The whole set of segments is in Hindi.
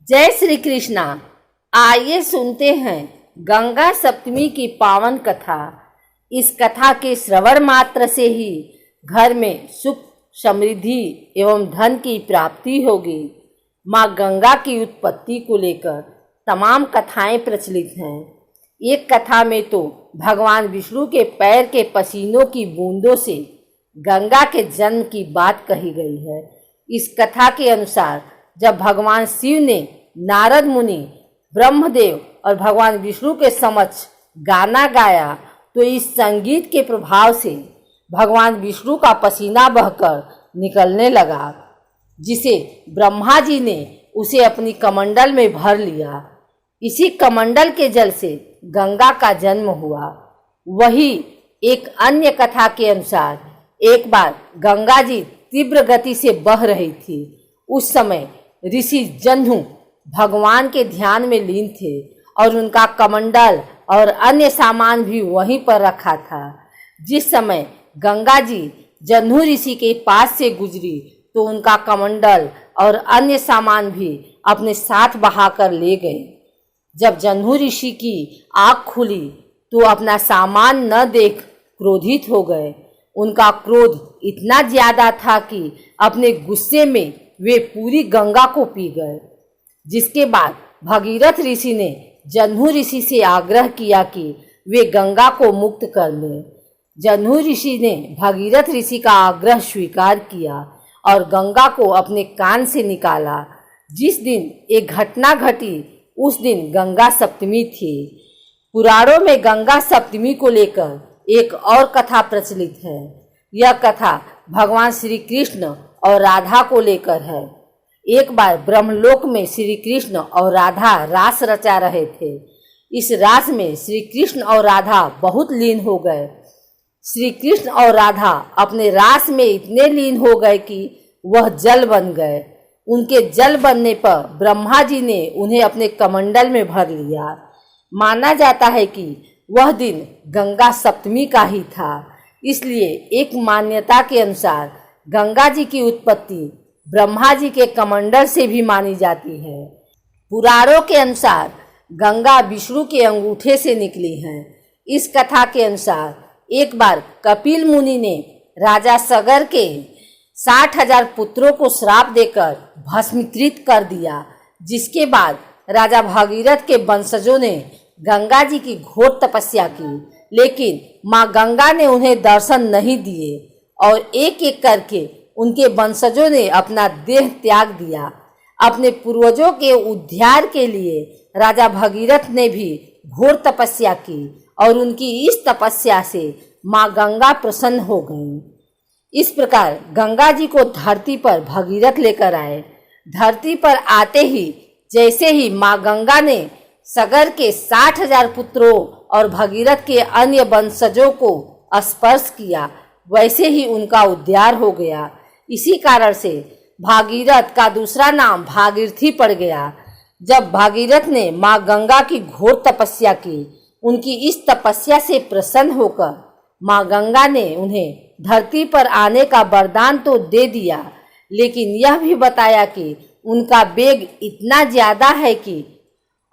जय श्री कृष्णा। आइए सुनते हैं गंगा सप्तमी की पावन कथा। इस कथा के श्रवण मात्र से ही घर में सुख समृद्धि एवं धन की प्राप्ति होगी। माँ गंगा की उत्पत्ति को लेकर तमाम कथाएं प्रचलित हैं। एक कथा में तो भगवान विष्णु के पैर के पसीनों की बूंदों से गंगा के जन्म की बात कही गई है। इस कथा के अनुसार जब भगवान शिव ने नारद मुनि, ब्रह्मदेव और भगवान विष्णु के समक्ष गाना गाया तो इस संगीत के प्रभाव से भगवान विष्णु का पसीना बहकर निकलने लगा, जिसे ब्रह्मा जी ने उसे अपनी कमंडल में भर लिया। इसी कमंडल के जल से गंगा का जन्म हुआ। वही एक अन्य कथा के अनुसार एक बार गंगा जी तीव्र गति से बह रही थी। उस समय ऋषि जह्नु भगवान के ध्यान में लीन थे और उनका कमंडल और अन्य सामान भी वहीं पर रखा था। जिस समय गंगा जी जह्नु ऋषि के पास से गुजरी तो उनका कमंडल और अन्य सामान भी अपने साथ बहाकर ले गए। जब जह्नु ऋषि की आँख खुली तो अपना सामान न देख क्रोधित हो गए। उनका क्रोध इतना ज्यादा था कि अपने गुस्से में वे पूरी गंगा को पी गए। जिसके बाद भगीरथ ऋषि ने जह्नु ऋषि से आग्रह किया कि वे गंगा को मुक्त कर दें। जह्नु ऋषि ने भगीरथ ऋषि का आग्रह स्वीकार किया और गंगा को अपने कान से निकाला। जिस दिन एक घटना घटी उस दिन गंगा सप्तमी थी। पुराणों में गंगा सप्तमी को लेकर एक और कथा प्रचलित है। यह कथा भगवान श्री कृष्ण और राधा को लेकर है। एक बार ब्रह्मलोक में श्री कृष्ण और राधा रास रचा रहे थे। इस रास में श्री कृष्ण और राधा बहुत लीन हो गए। श्री कृष्ण और राधा अपने रास में इतने लीन हो गए कि वह जल बन गए। उनके जल बनने पर ब्रह्मा जी ने उन्हें अपने कमंडल में भर लिया। माना जाता है कि वह दिन गंगा सप्तमी का ही था। इसलिए एक मान्यता के अनुसार गंगा जी की उत्पत्ति ब्रह्मा जी के कमंडल से भी मानी जाती है। पुराणों के अनुसार गंगा विष्णु के अंगूठे से निकली है। इस कथा के अनुसार एक बार कपिल मुनि ने राजा सगर के 60,000 पुत्रों को श्राप देकर भस्मीकृत कर दिया। जिसके बाद राजा भागीरथ के वंशजों ने गंगा जी की घोर तपस्या की, लेकिन माँ गंगा ने उन्हें दर्शन नहीं दिए और एक एक करके उनके वंशजों ने अपना देह त्याग दिया। अपने पूर्वजों के उद्धार के लिए राजा भगीरथ ने भी घोर तपस्या की और उनकी इस तपस्या से माँ गंगा प्रसन्न हो गईं। इस प्रकार गंगा जी को धरती पर भगीरथ लेकर आए। धरती पर आते ही जैसे ही माँ गंगा ने सगर के 60,000 पुत्रों और भगीरथ के अन्य वंशजों को स्पर्श किया, वैसे ही उनका उद्धार हो गया। इसी कारण से भागीरथ का दूसरा नाम भागीरथी पड़ गया। जब भागीरथ ने माँ गंगा की घोर तपस्या की, उनकी इस तपस्या से प्रसन्न होकर माँ गंगा ने उन्हें धरती पर आने का वरदान तो दे दिया, लेकिन यह भी बताया कि उनका वेग इतना ज्यादा है कि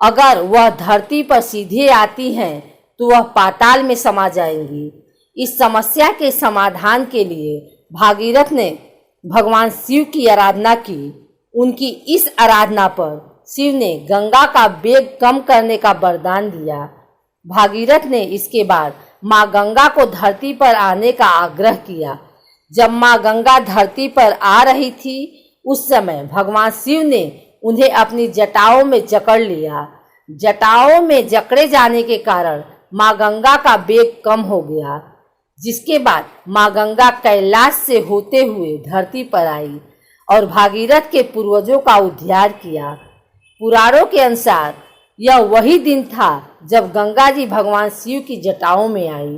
अगर वह धरती पर सीधे आती हैं तो वह पाताल में समा जाएंगी। इस समस्या के समाधान के लिए भागीरथ ने भगवान शिव की आराधना की। उनकी इस आराधना पर शिव ने गंगा का वेग कम करने का वरदान दिया। भागीरथ ने इसके बाद माँ गंगा को धरती पर आने का आग्रह किया। जब माँ गंगा धरती पर आ रही थी उस समय भगवान शिव ने उन्हें अपनी जटाओं में जकड़ लिया। जटाओं में जकड़े जाने के कारण माँ गंगा का वेग कम हो गया। जिसके बाद माँ गंगा कैलाश से होते हुए धरती पर आई और भागीरथ के पूर्वजों का उद्धार किया। पुराणों के अनुसार यह वही दिन था जब गंगा जी भगवान शिव की जटाओं में आई।